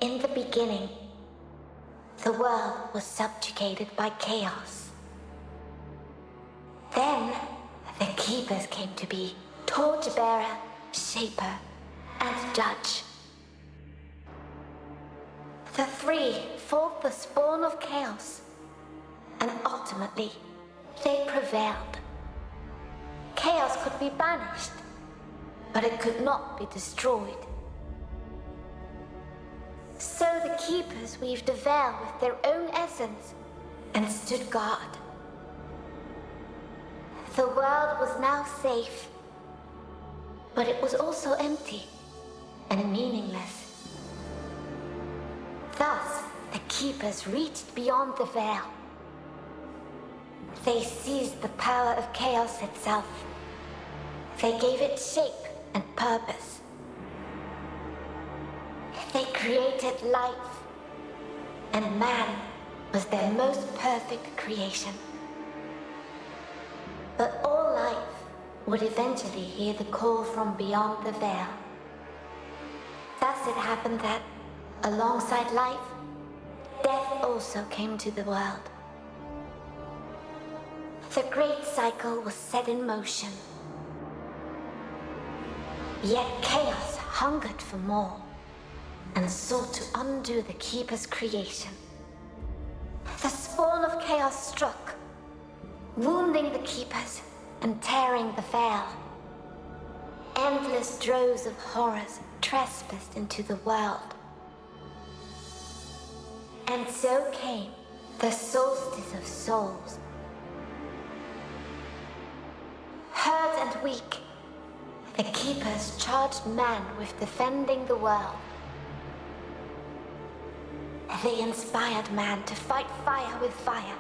In the beginning, the world was subjugated by chaos. Then, the Keepers came to be, torchbearer, shaper, and judge. The three fought the spawn of chaos, and ultimately, they prevailed. Chaos could be banished, but it could not be destroyed. So the Keepers weaved a veil with their own essence and stood guard. The world was now safe, but it was also empty and meaningless. Thus, the Keepers reached beyond the veil. They seized the power of chaos itself. They gave it shape and purpose. They created life, and man was their most perfect creation. But all life would eventually hear the call from beyond the veil. Thus it happened that, alongside life, death also came to the world. The great cycle was set in motion. Yet chaos hungered for more and sought to undo the Keeper's creation. The spawn of chaos struck, wounding the Keepers and tearing the veil. Endless droves of horrors trespassed into the world. And so came the solstice of souls. Hurt and weak, the Keepers charged man with defending the world. They inspired man to fight fire with fire,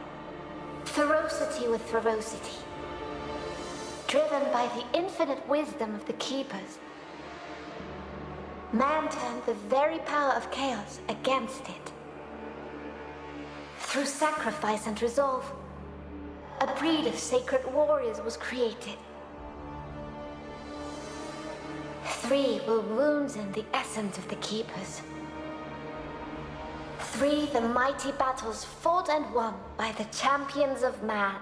ferocity with ferocity. Driven by the infinite wisdom of the Keepers, man turned the very power of chaos against it. Through sacrifice and resolve, a breed of sacred warriors was created. 3 were wounds in the essence of the Keepers. 3 the mighty battles fought and won by the champions of man.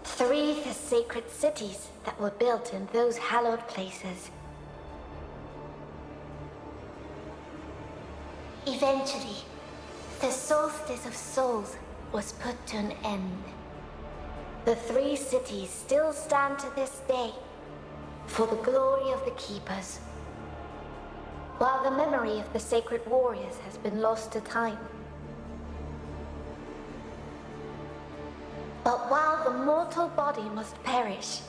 3 the sacred cities that were built in those hallowed places. Eventually, the solstice of souls was put to an end. The 3 cities still stand to this day for the glory of the Keepers, while the memory of the sacred warriors has been lost to time. But while the mortal body must perish,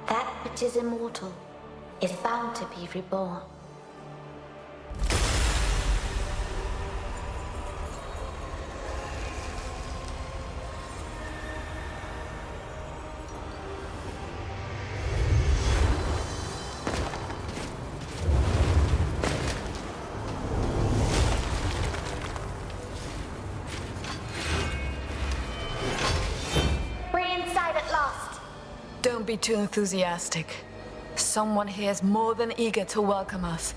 that which is immortal is bound to be reborn. Don't be too enthusiastic. Someone here is more than eager to welcome us.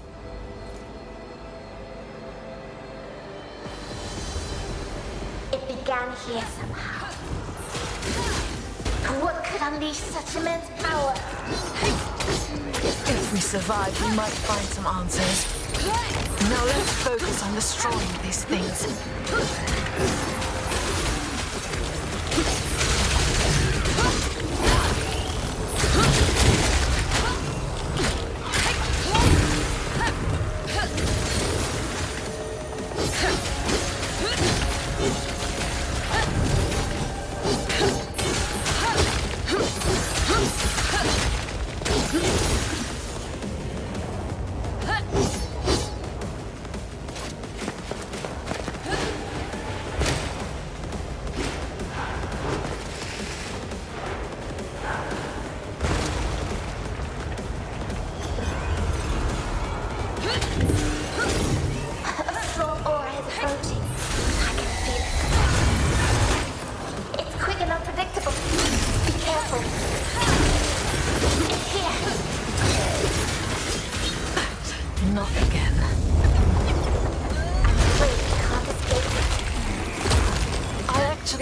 It began here somehow. What could unleash such immense power? If we survive, we might find some answers. Now let's focus on destroying these things.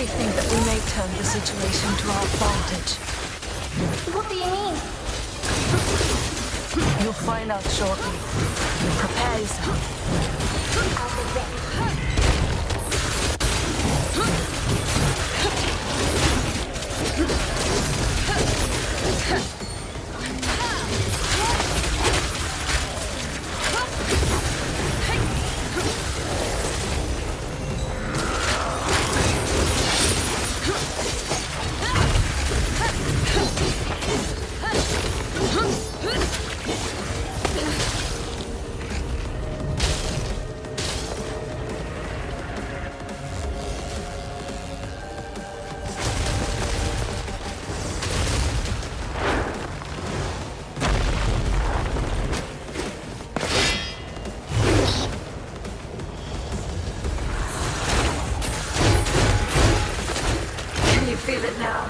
only think that we may turn the situation to our advantage. What do you mean? You'll find out shortly. Prepare yourself. I'll be ready. Feel it now.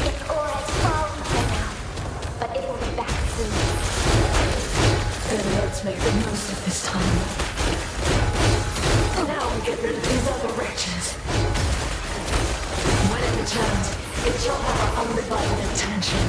It's all as far for now, but it will be back soon. Then let's make the most of this time. Now we get rid of these other wretches. When it returns, it shall have our undivided attention.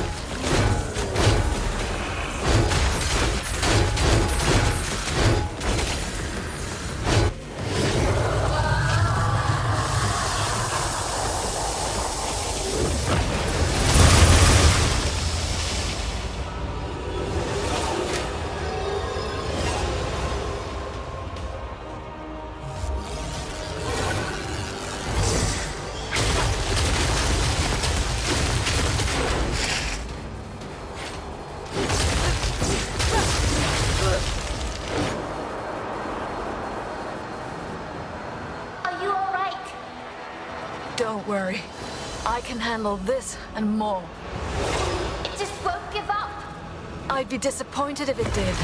Don't worry. I can handle this and more. It just won't give up. I'd be disappointed if it did.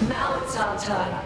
Now it's our turn.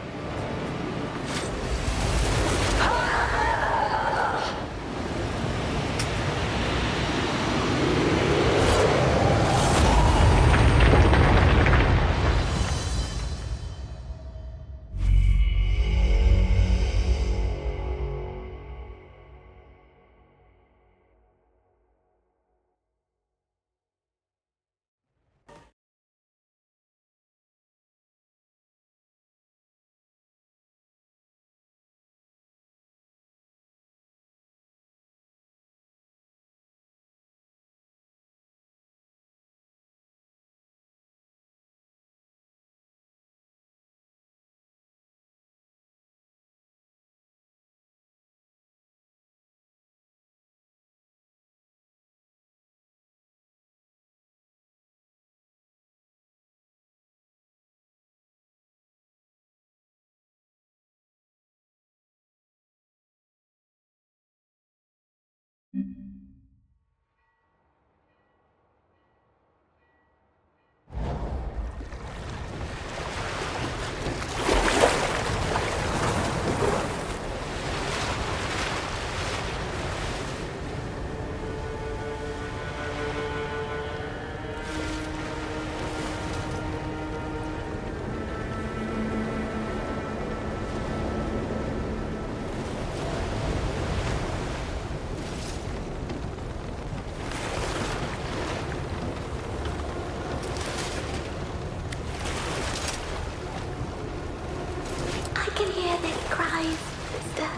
I can hear their cries, sister.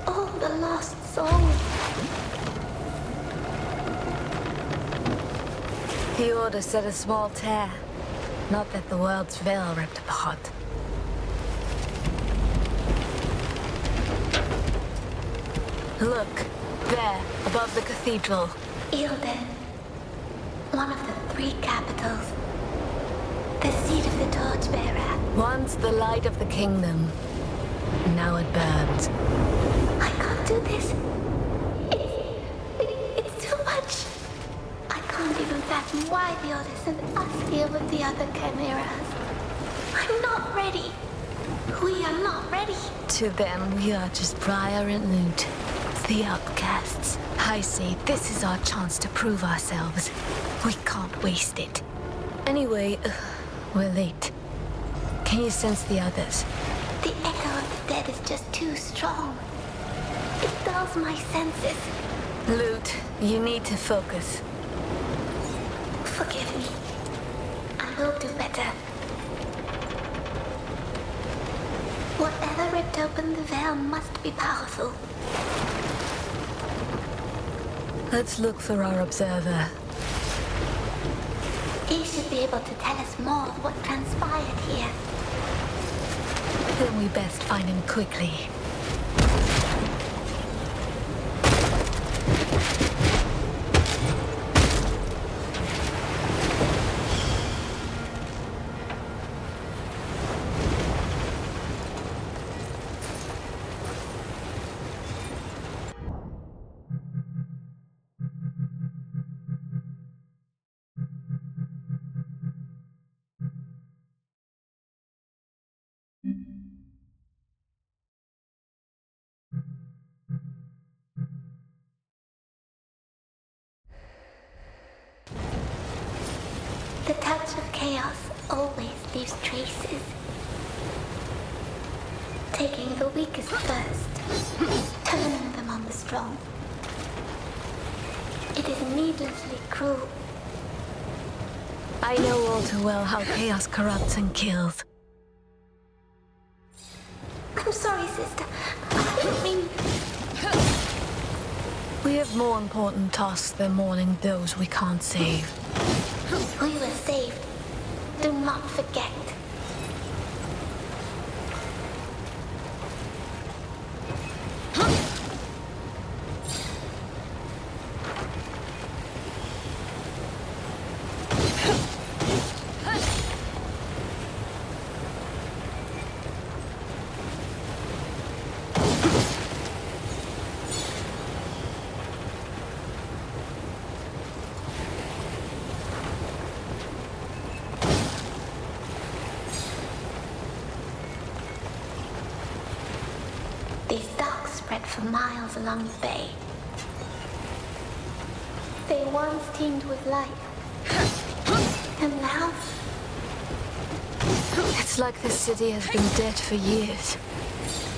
All the lost souls. The Order set a small tear. Not that the world's veil ripped apart. Look, there, above the cathedral. Ilden. One of the 3 capitals. The seat of the torchbearer. Once the light of the kingdom. Now it burns. I can't do this. It's too much. I can't even fathom why the Order sent us here with the other chimeras. I'm not ready. We are not ready. To them, we are just briar and loot. The outcasts. I say this is our chance to prove ourselves. We can't waste it. Anyway, we're late. Can you sense the others? The echo of the dead is just too strong. It dulls my senses. Lute, you need to focus. Forgive me. I will do better. Whatever ripped open the veil must be powerful. Let's look for our observer. He should be able to tell us more of what transpired here. Then we best find him quickly. The touch of chaos always leaves traces. Taking the weakest first, turning them on the strong. It is needlessly cruel. I know all too well how chaos corrupts and kills. I'm sorry, sister. I didn't mean... We have more important tasks than mourning those we can't save. We were saved. Do not forget. These docks spread for miles along the bay. They once teemed with life. And now... It's like this city has been dead for years.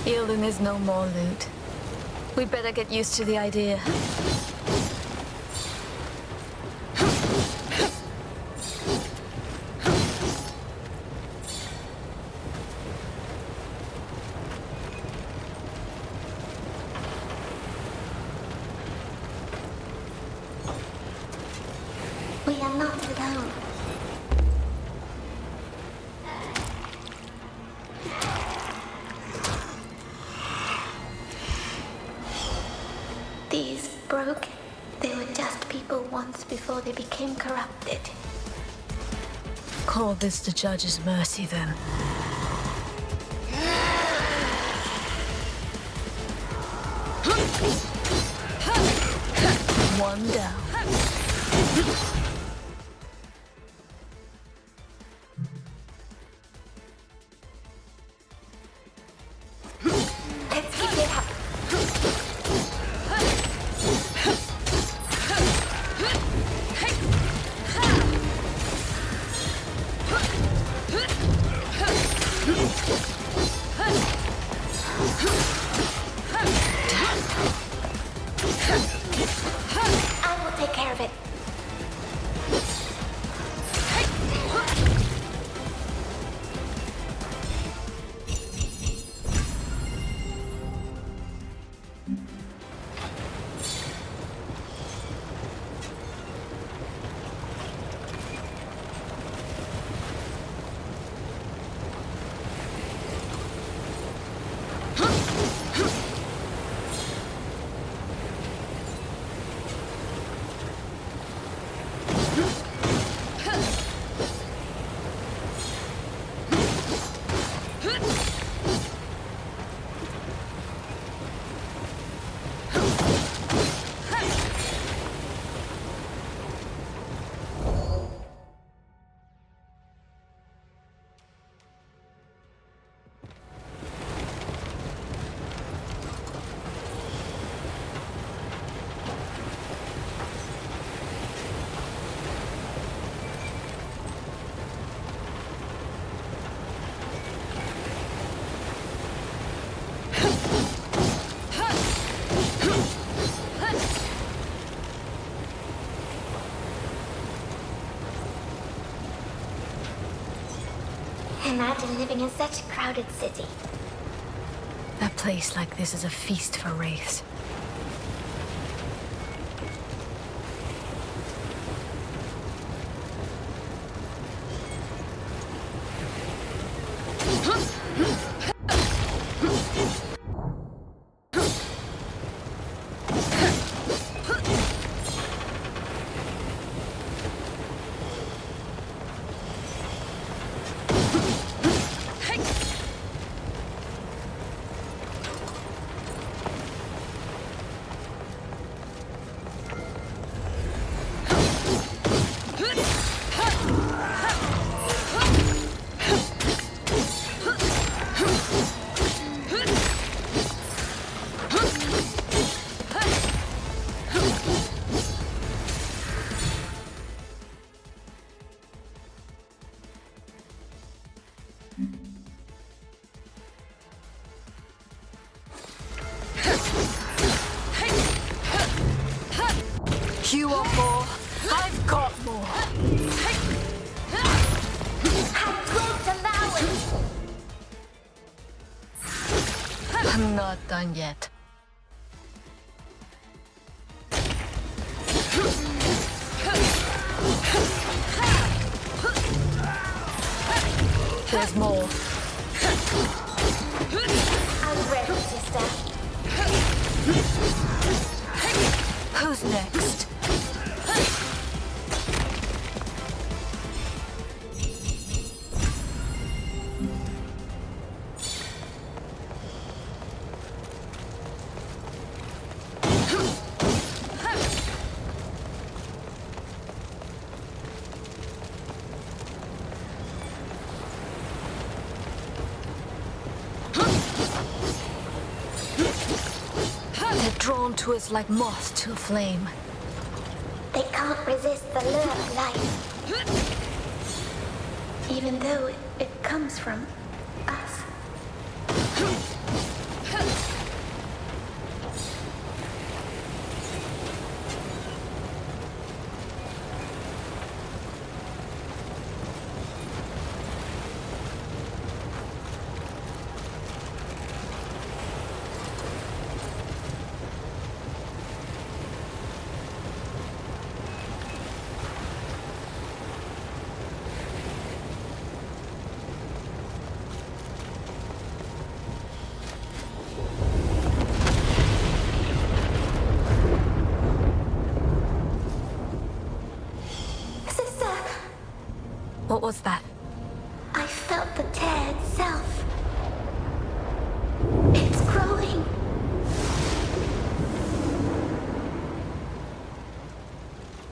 Yielding is no more, Lute. We better get used to the idea. We are not alone. These broke. They were just people once before they became corrupted. Call this the judge's mercy, then. One down. Let's keep it up. I will take care of it. Imagine living in such a crowded city. A place like this is a feast for wraiths. You want more? I've got more. I won't allow it! I'm not done yet. There's more. I'm ready, sister. Who's next? They're drawn to us like moths to a flame. They can't resist the lure of life. Even though it comes from us. What was that? I felt the tear itself. It's growing.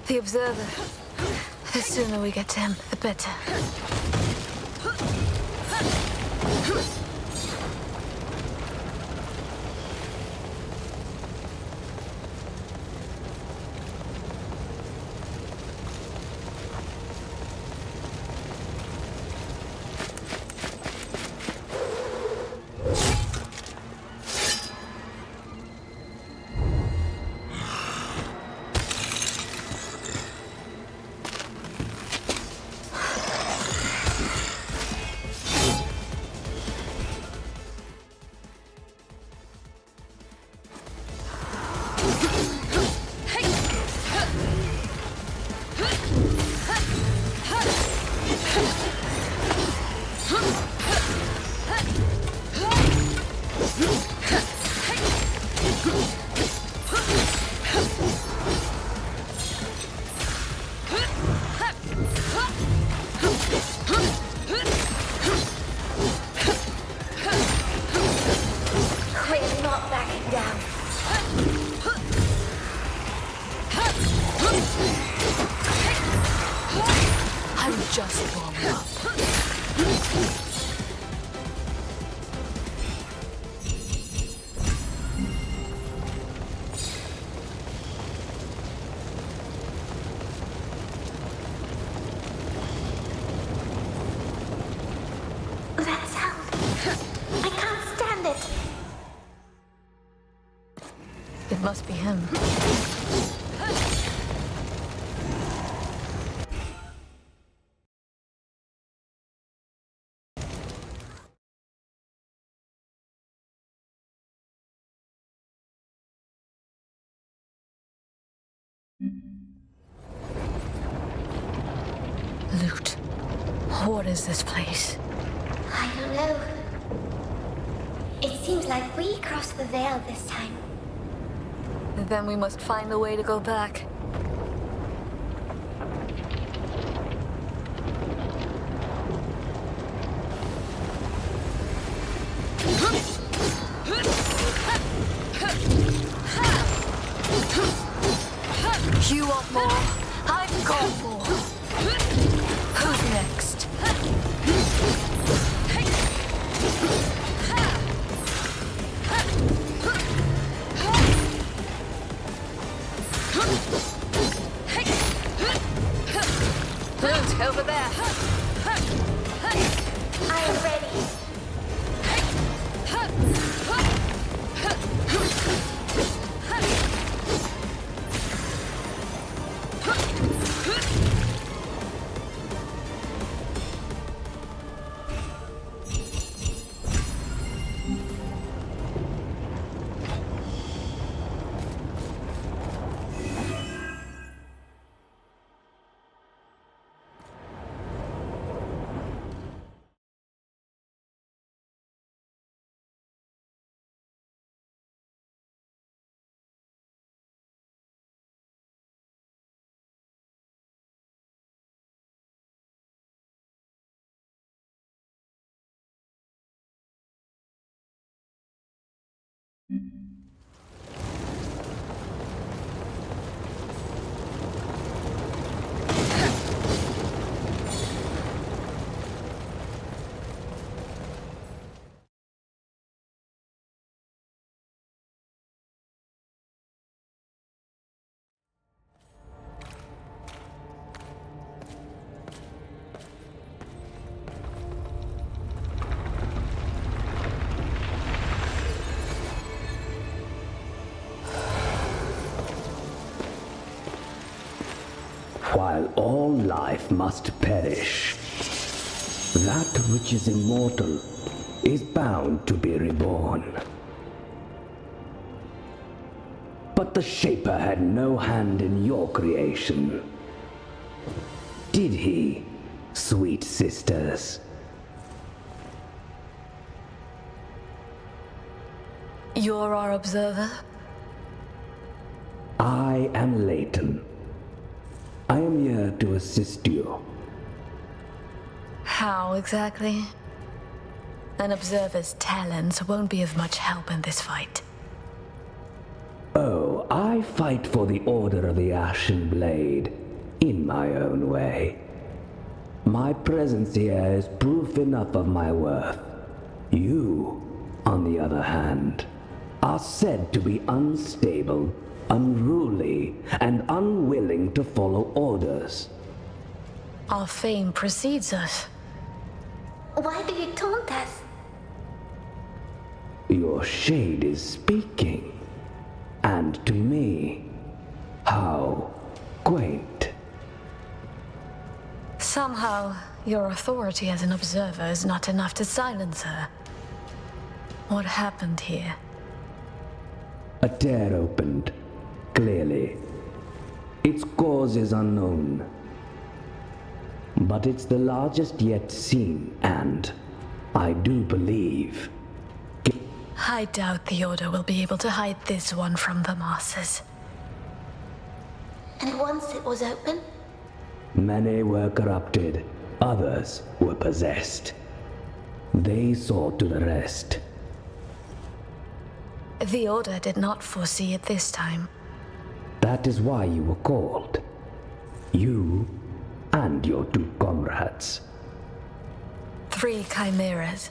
The Observer. The sooner we get to him, the better. We're not backing down. I'm just warming up. That sound. I can't stand it. It must be him. What is this place? I don't know. It seems like we crossed the veil this time. Then we must find a way to go back. You want more? I've got more. Who's next? Loot over there. I am ready. While all life must perish, that which is immortal is bound to be reborn. But the Shaper had no hand in your creation. Did he, sweet sisters? You're our observer? I am Leighton. I am here to assist you. How exactly? An observer's talents won't be of much help in this fight. Oh, I fight for the Order of the Ashen Blade in my own way. My presence here is proof enough of my worth. You, on the other hand, are said to be unstable, unruly, and unwilling to follow orders. Our fame precedes us. Why do you taunt us? Your shade is speaking. And to me, how quaint. Somehow, your authority as an observer is not enough to silence her. What happened here? A tear opened, clearly. Its cause is unknown. But it's the largest yet seen, and I do believe... I doubt the Order will be able to hide this one from the masses. And once it was open? Many were corrupted, others were possessed. They saw to the rest. The Order did not foresee it this time. That is why you were called. You and your 2 comrades. 3 chimeras.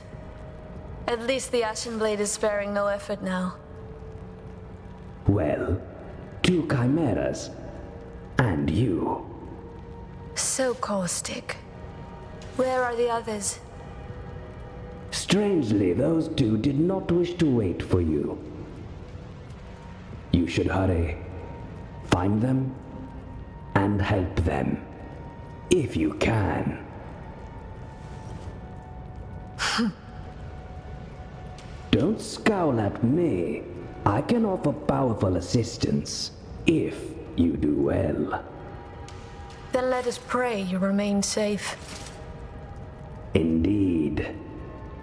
At least the Ashen Blade is sparing no effort now. Well, 2 chimeras. And you. So caustic. Where are the others? Strangely, those 2 did not wish to wait for you. You should hurry. Find them and help them. If you can. Don't scowl at me. I can offer powerful assistance, if you do well. Then let us pray you remain safe. Indeed.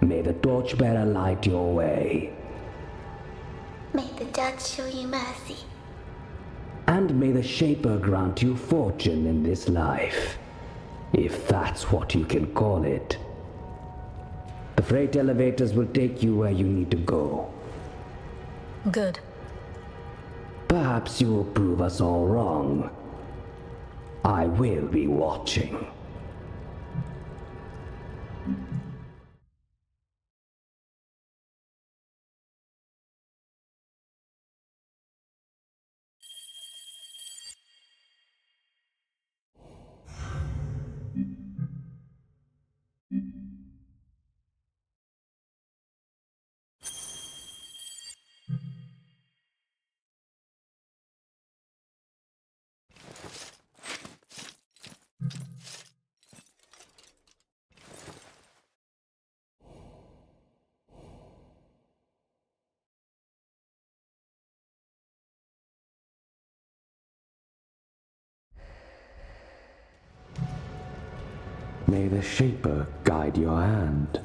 May the torchbearer light your way. May the judge show you mercy. And may the Shaper grant you fortune in this life, if that's what you can call it. The freight elevators will take you where you need to go. Good. Perhaps you will prove us all wrong. I will be watching. May the Shaper guide your hand.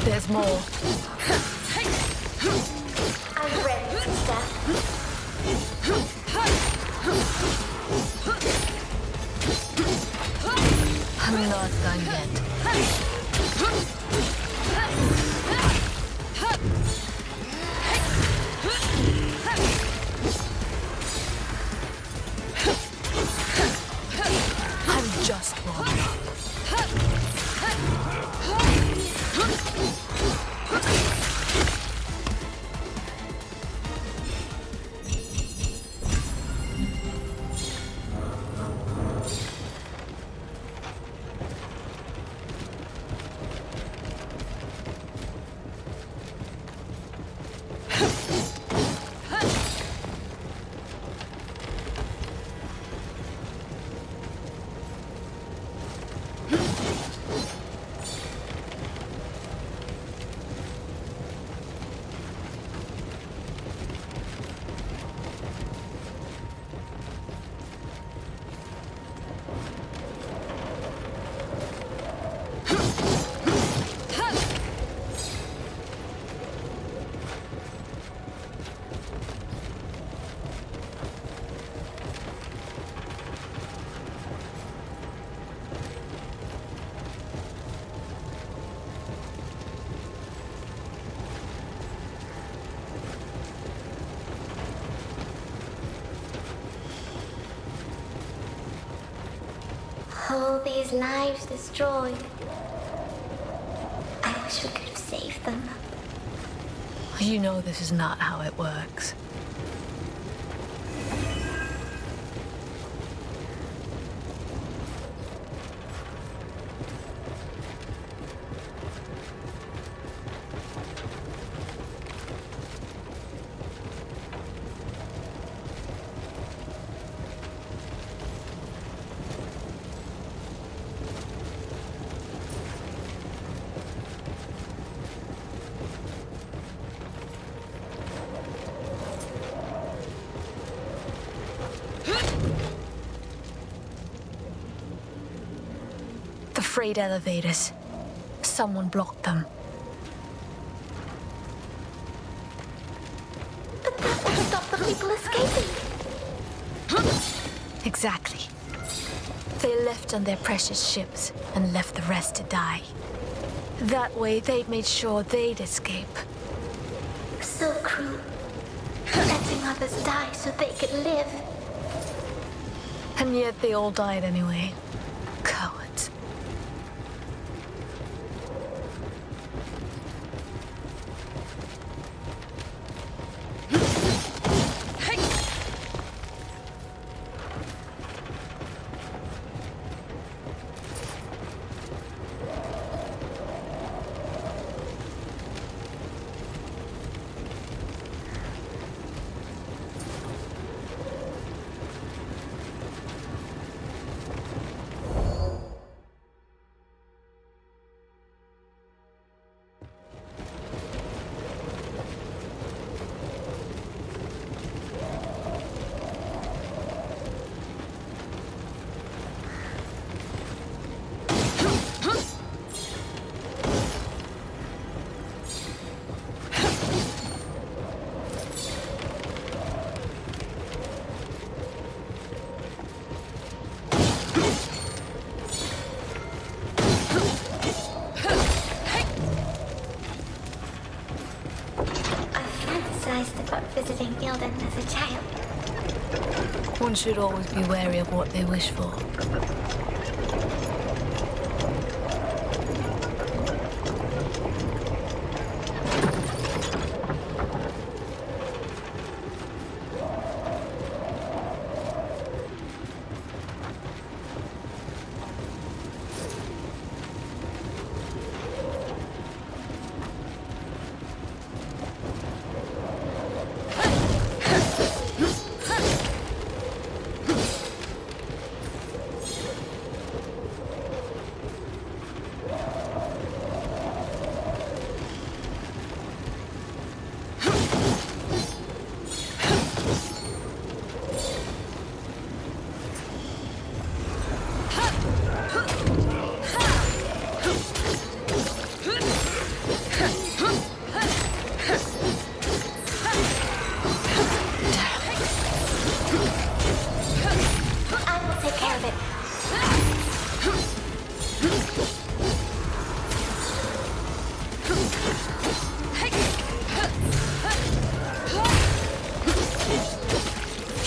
There's more. I'm ready, sister. I'm not done yet. I'm just warming up. All these lives destroyed. I wish we could have saved them. You know this is not how it works. freight elevators. Someone blocked them. But that would stop the people escaping. Exactly. They left on their precious ships and left the rest to die. That way, they'd made sure they'd escape. So cruel. Letting others die so they could live. And yet they all died anyway. Cowards. About visiting Gildan as a child. One should always be wary of what they wish for.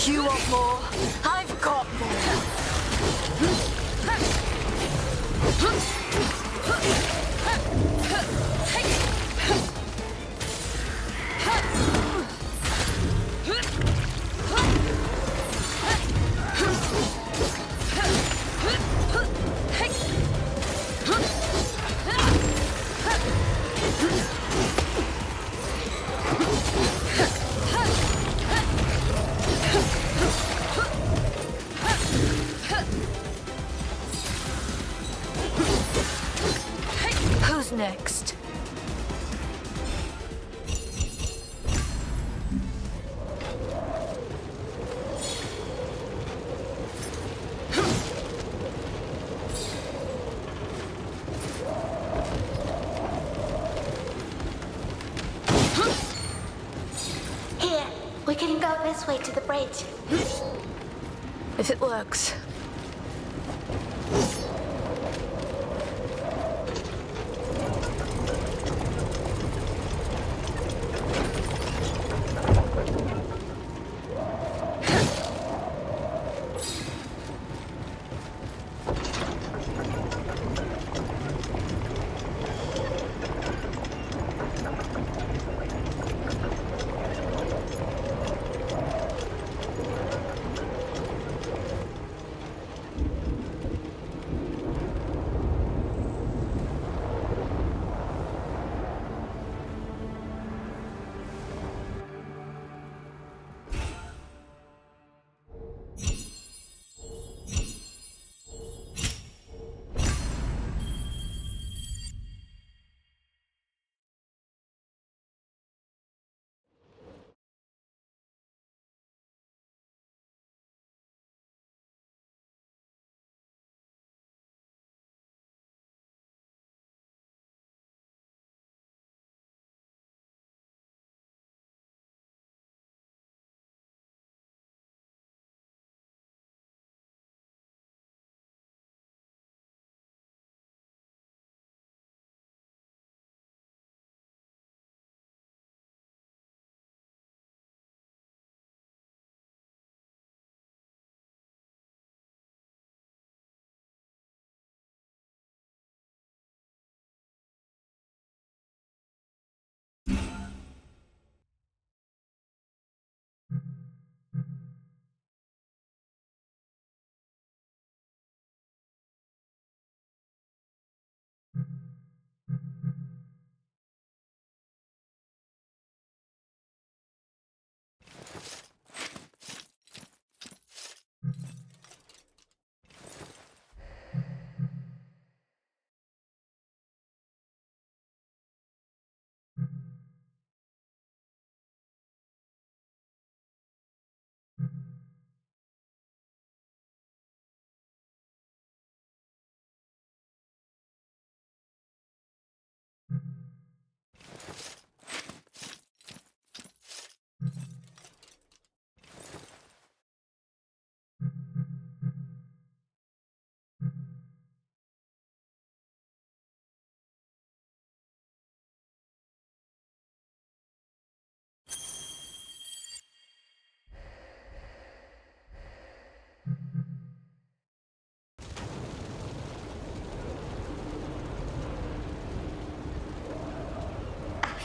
You want more? I've got Who's next? Here, we can go this way to the bridge. If it works.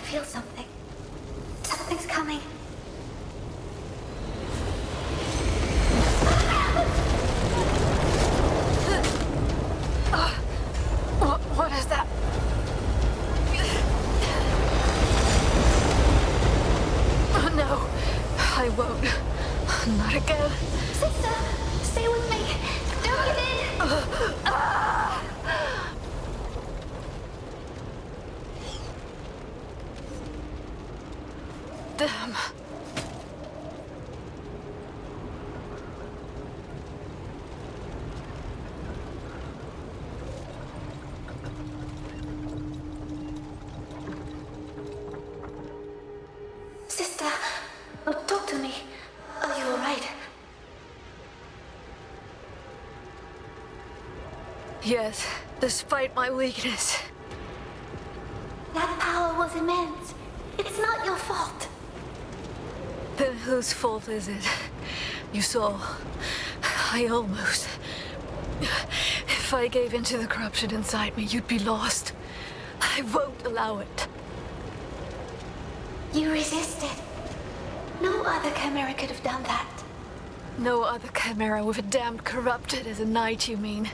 feel something. Something's coming. What is that? Oh no, I won't. Not again. Sister, stay with me. Don't give in. Damn. Sister, talk to me. Are you alright? Yes, despite my weakness. That power was immense. It's not your fault. Then whose fault is it? You saw. I almost. If I gave in to the corruption inside me, you'd be lost. I won't allow it. You resisted. No other Chimera could have done that. No other Chimera with a damned corrupted as a knight, you mean?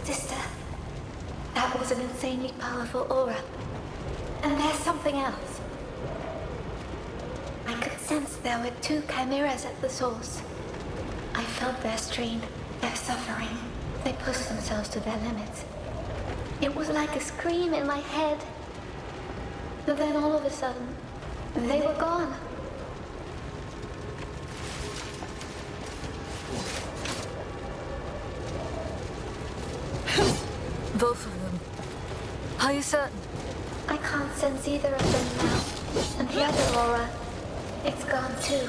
Sister, that was an insanely powerful aura. And there's something else. I could sense there were two chimeras at the source. I felt their strain, their suffering. They pushed themselves to their limits. It was like a scream in my head. But then all of a sudden, they were gone. Both of them. Are you certain? I can't sense either of them now. And the other aura, it's gone too.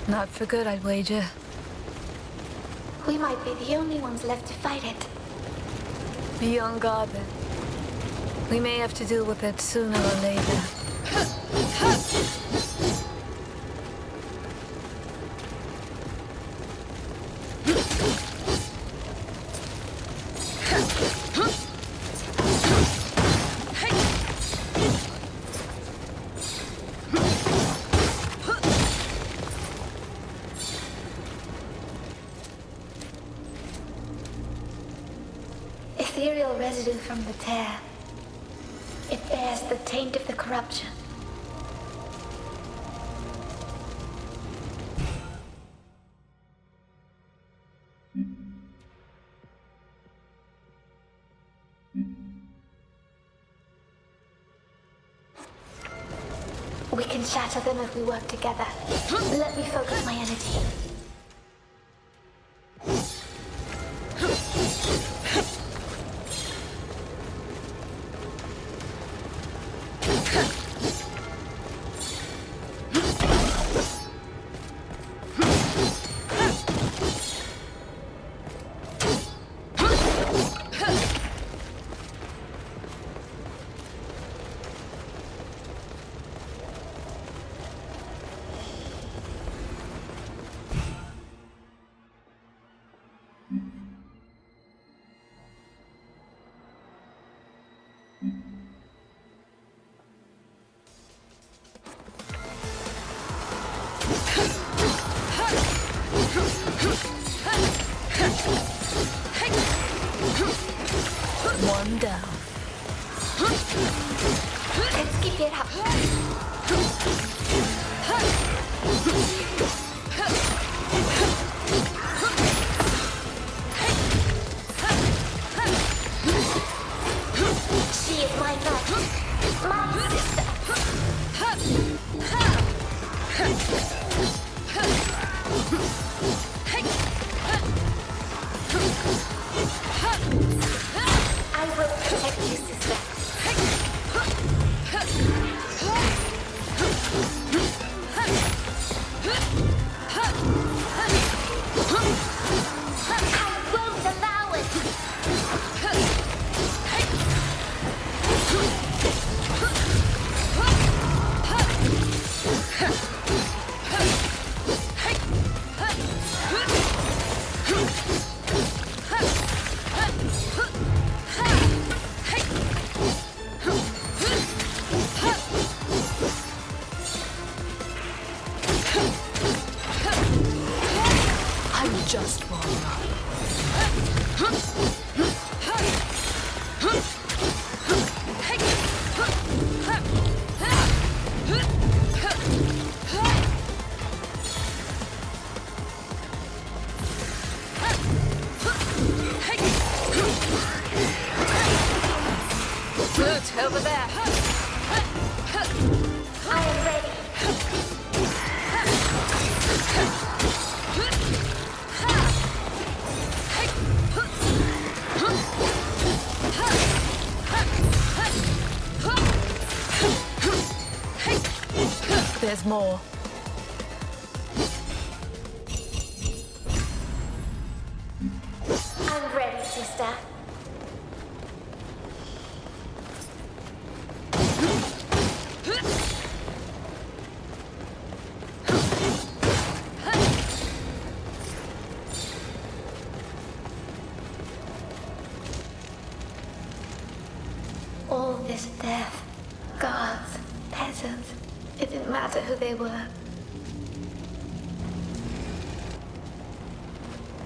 Not for good, I'd wager. We might be the only ones left to fight it. Be on guard then. We may have to deal with it sooner or later. Ethereal residue from the tear. It bears the taint of the corruption. We can shatter them if we work together. Let me focus my energy. just warm up. Loot over there. I am ready. There's more. I'm ready, sister. All this death, guards, peasants, it didn't matter who they were.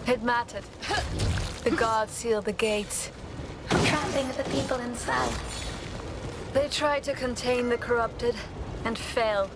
It mattered. The guards sealed the gates. Trapping the people inside. They tried to contain the corrupted and failed.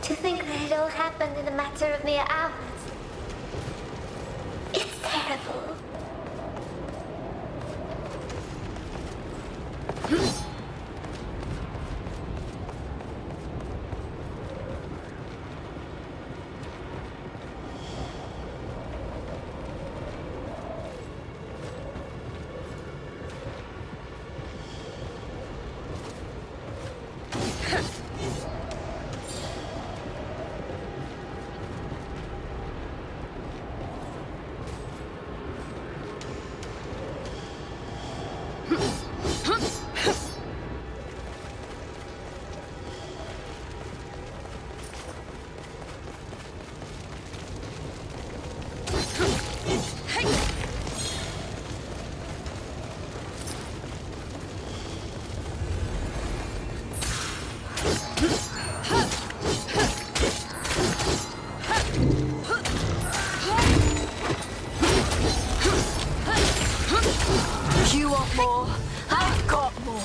To think that it all happened in a matter of mere hours. It's terrible. You want more? I've got more.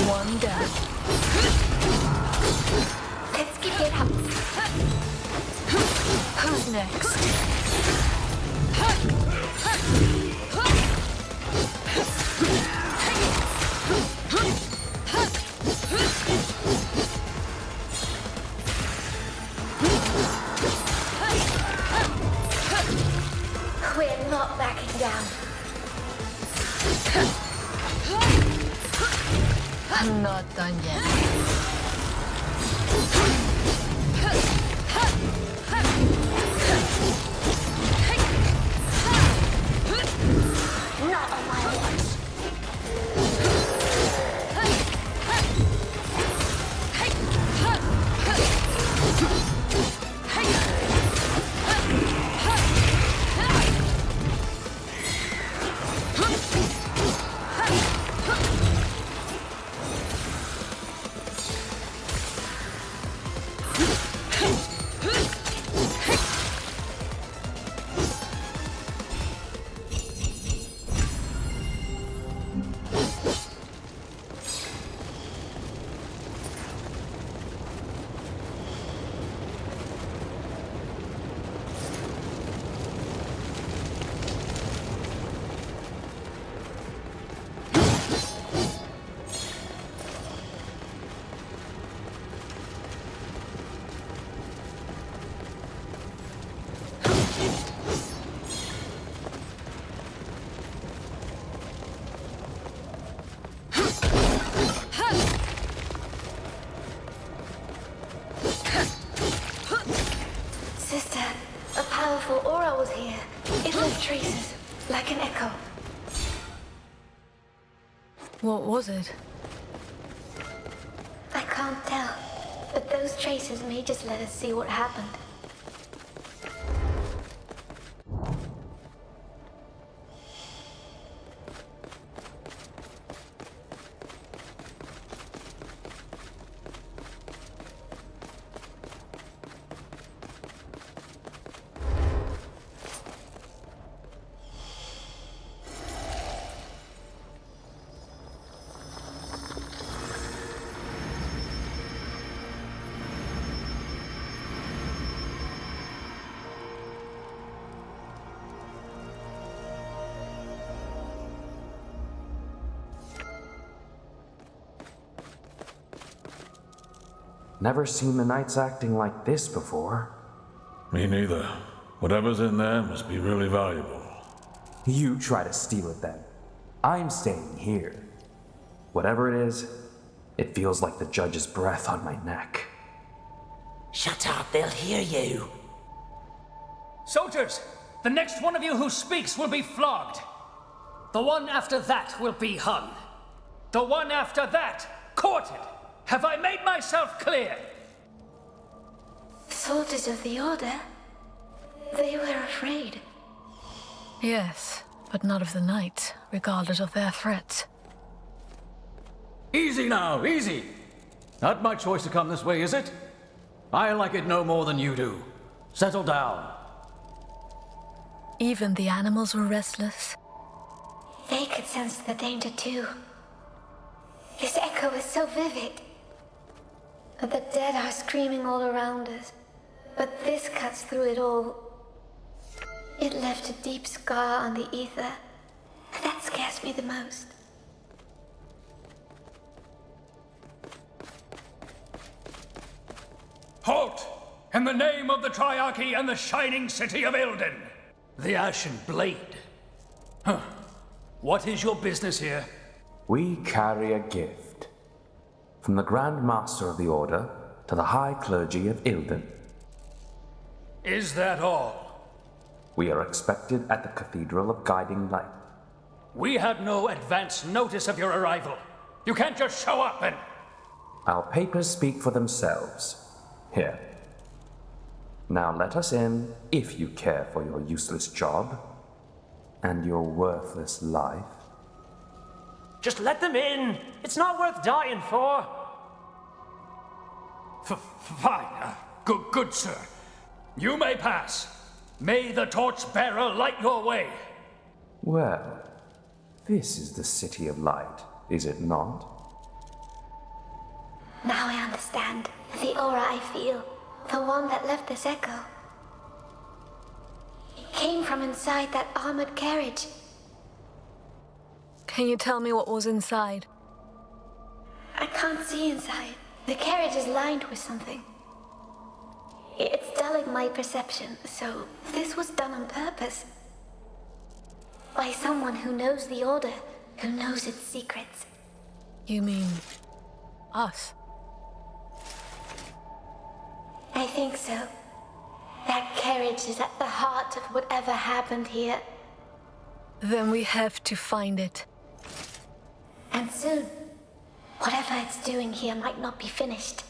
One down. Let's keep it up. Who's next? We're not backing down. I'm not done yet. Not on my watch. Sister, a powerful aura was here. It left traces, like an echo. What was it? I can't tell, but those traces may just let us see what happened. Never seen the knights acting like this before. Me neither. Whatever's in there must be really valuable. You try to steal it then. I'm staying here. Whatever it is, it feels like the judge's breath on my neck. Shut up, they'll hear you. Soldiers, the next one of you who speaks will be flogged. The one after that will be hung. The one after that, quartered. Have I made myself clear? Soldiers of the Order? They were afraid. Yes, but not of the knights, regardless of their threats. Easy now, easy. Not my choice to come this way, is it? I like it no more than you do. Settle down. Even the animals were restless. They could sense the danger too. This echo is so vivid. The dead are screaming all around us, but this cuts through it all. It left a deep scar on the ether. That scares me the most. Halt! In the name of the Triarchy and the shining city of Ilden! The Ashen Blade. Huh. What is your business here? We carry a gift. From the Grand Master of the Order to the High Clergy of Ilden. Is that all? We are expected at the Cathedral of Guiding Light. We had no advance notice of your arrival. You can't just show up and... Our papers speak for themselves. Here. Now let us in, if you care for your useless job and your worthless life. Just let them in. It's not worth dying for. Fine. Good, sir. You may pass. May the torchbearer light your way. Well, this is the City of Light, is it not? Now I understand. The aura I feel. The one that left this echo. It came from inside that armored carriage. Can you tell me what was inside? I can't see inside. The carriage is lined with something. It's dulling my perception, so this was done on purpose. By someone who knows the Order, who knows its secrets. You mean... us? think so. That carriage is at the heart of whatever happened here. Then we have to find it. And soon, whatever it's doing here might not be finished.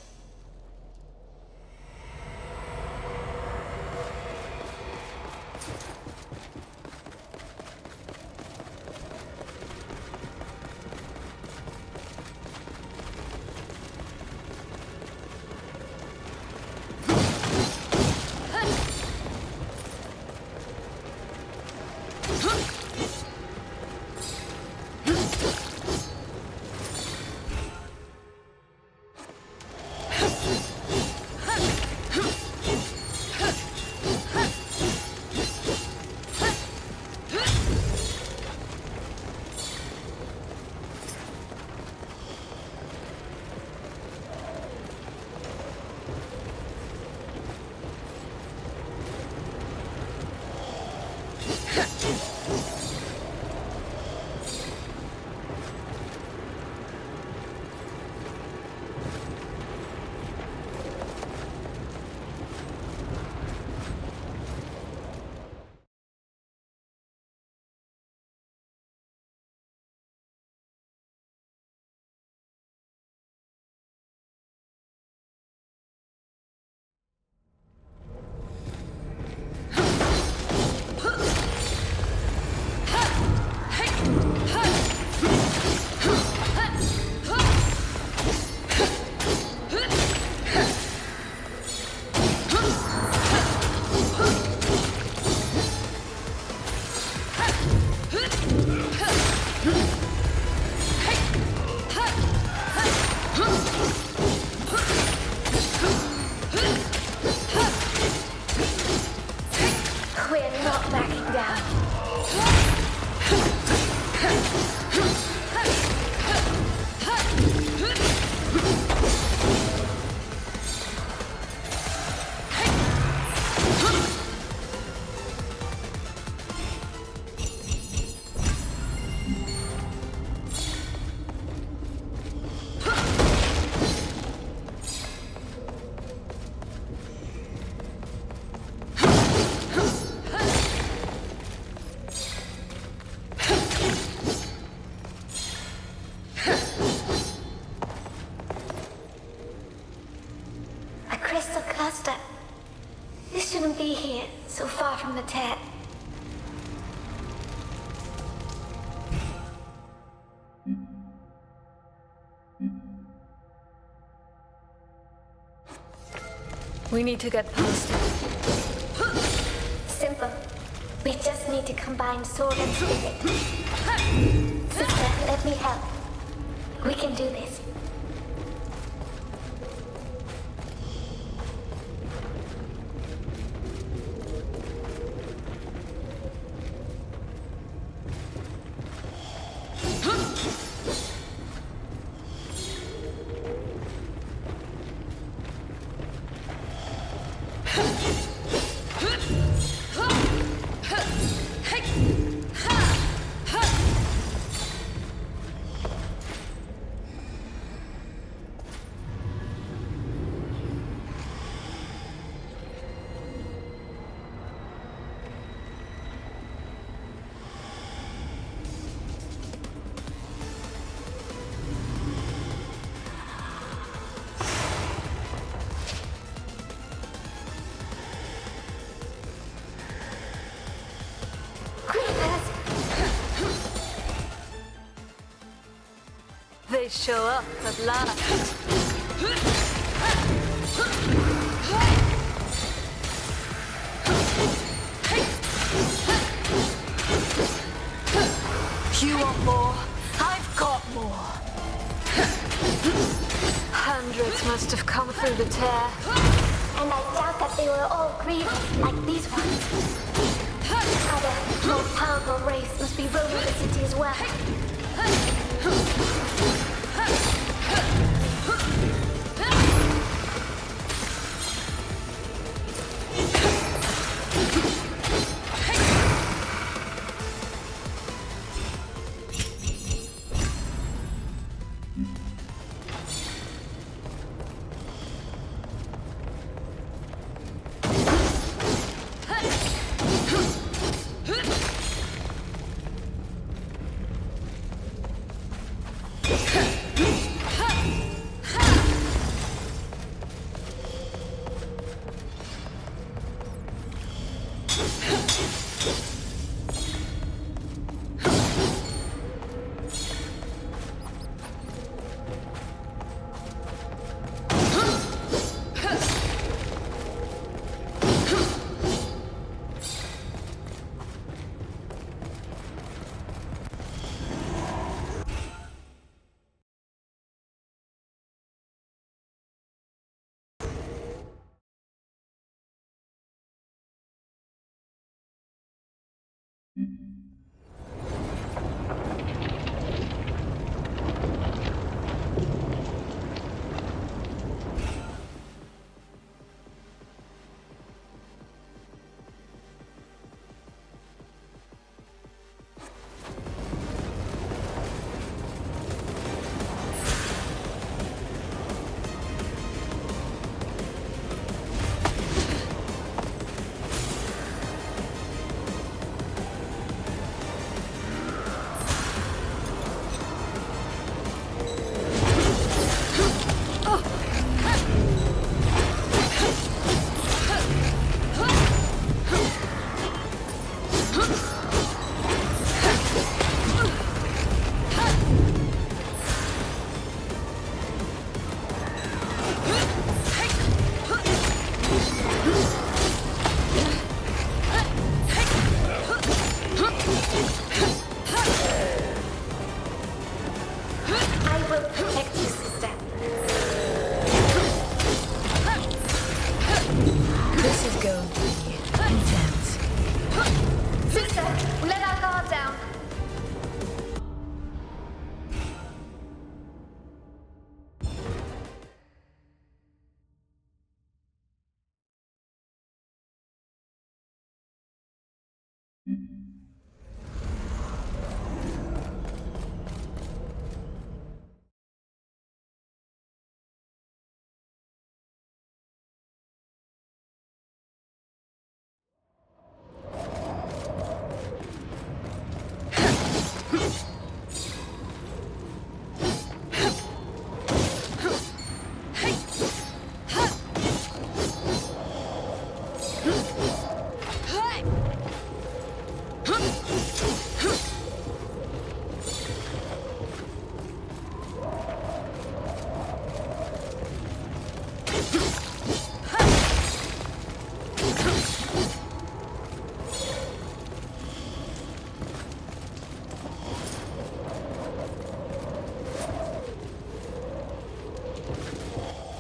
This shouldn't be here, so far from the tent. We need to get past it. Simple. We just need to combine sword and spirit. Sister, let me help. We can do this. They show up at last. You want more? I've got more. Hundreds must have come through the tear. And I doubt that they were all grievous like these ones. Other, more powerful race must be roaming the city as well.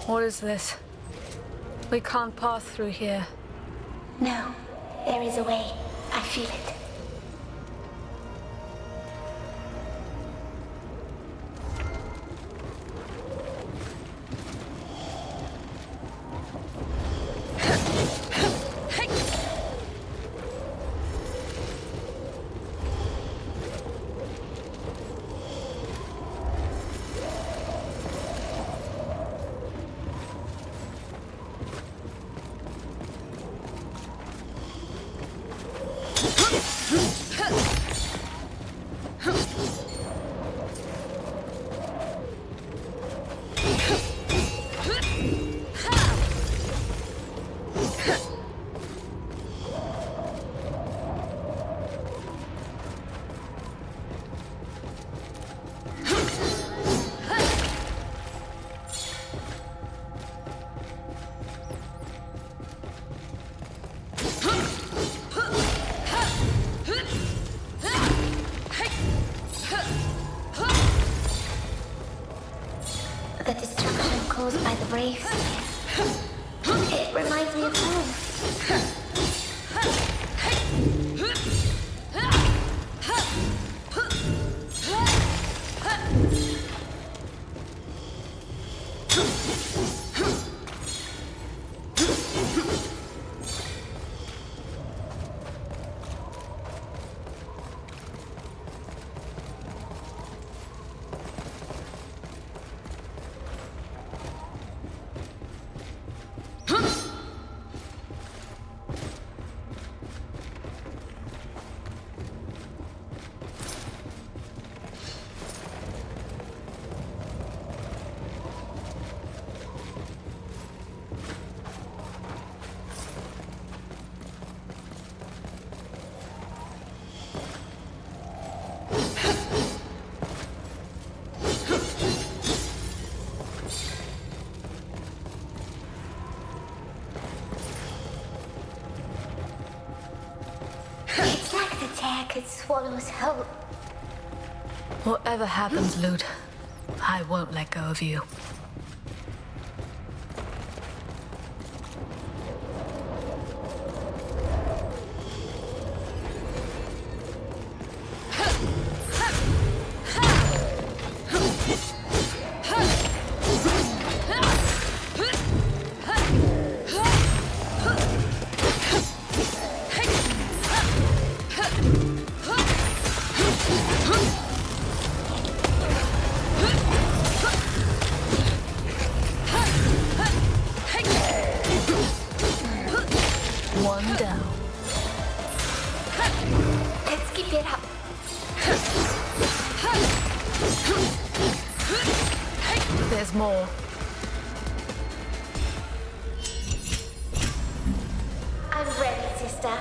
What is this? We can't pass through here. No, there is a way. I feel it. The destruction caused by the Braves. It reminds me of home. like it swallows hope. Whatever happens, Lute, I won't let go of you. One down. Let's keep it up. There's more. I'm ready, sister.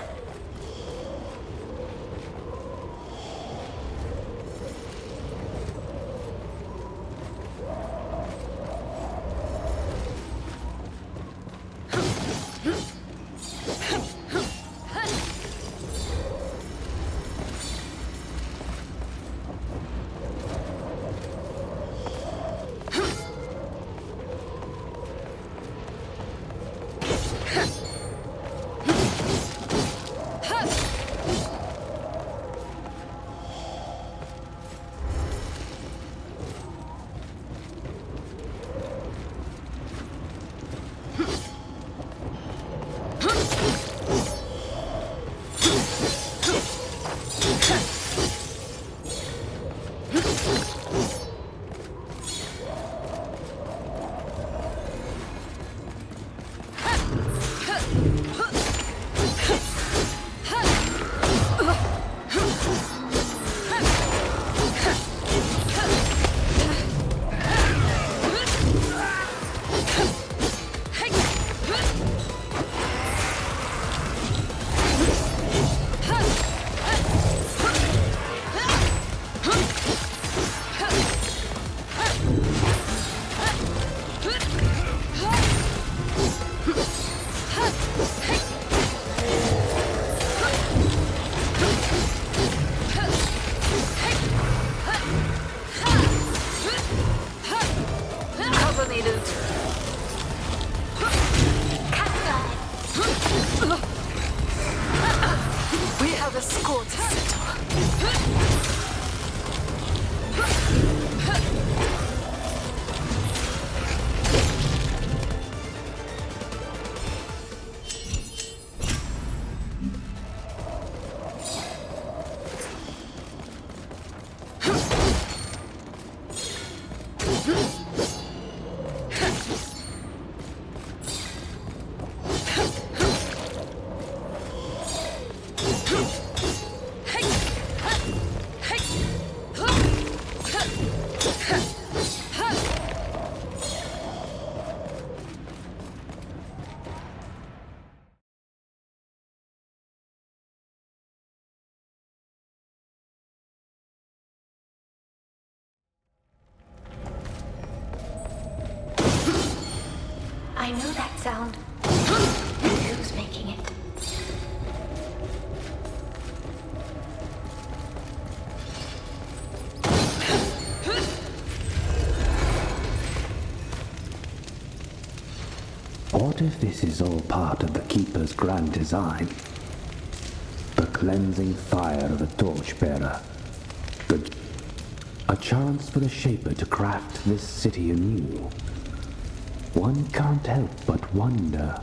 We have a score to settle. I know that sound. Who's making it? What if this is all part of the Keeper's grand design? The cleansing fire of the torchbearer. A chance for the Shaper to craft this city anew. One can't help but wonder.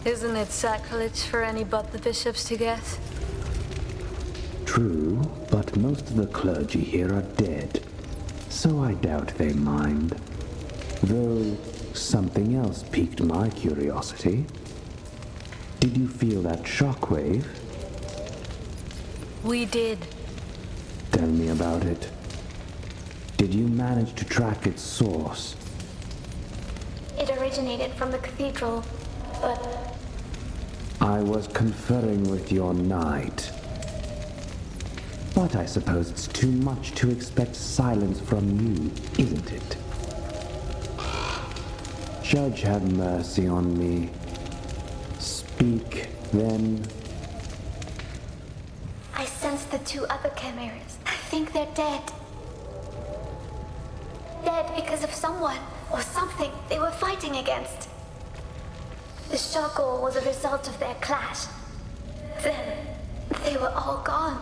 Isn't it sacrilege for any but the bishops to guess? True, but most of the clergy here are dead, so I doubt they mind. Though something else piqued my curiosity. Did you feel that shockwave? We did. Tell me about it. Did you manage to track its source? It originated from the cathedral, but I was conferring with your knight. But I suppose it's too much to expect silence from you, isn't it? Judge, have mercy on me. Speak, then. just the two other chimeras. I think they're dead. Dead because of someone or something they were fighting against. The struggle was a result of their clash. Then they were all gone.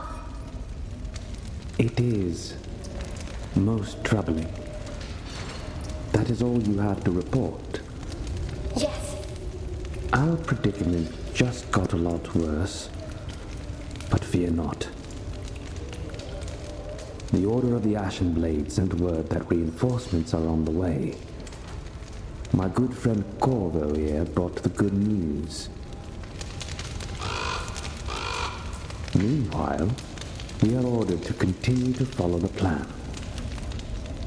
It is most troubling. That is all you have to report. Yes. Our predicament just got a lot worse. But fear not. The Order of the Ashen Blade sent word that reinforcements are on the way. My good friend Corvo here brought the good news. Meanwhile, we are ordered to continue to follow the plan.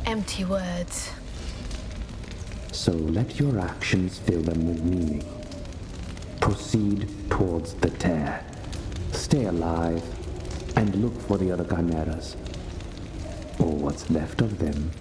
Empty words. So let your actions fill them with meaning. Proceed towards the tear. Stay alive, and look for the other chimeras. Or what's left of them.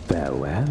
Farewell.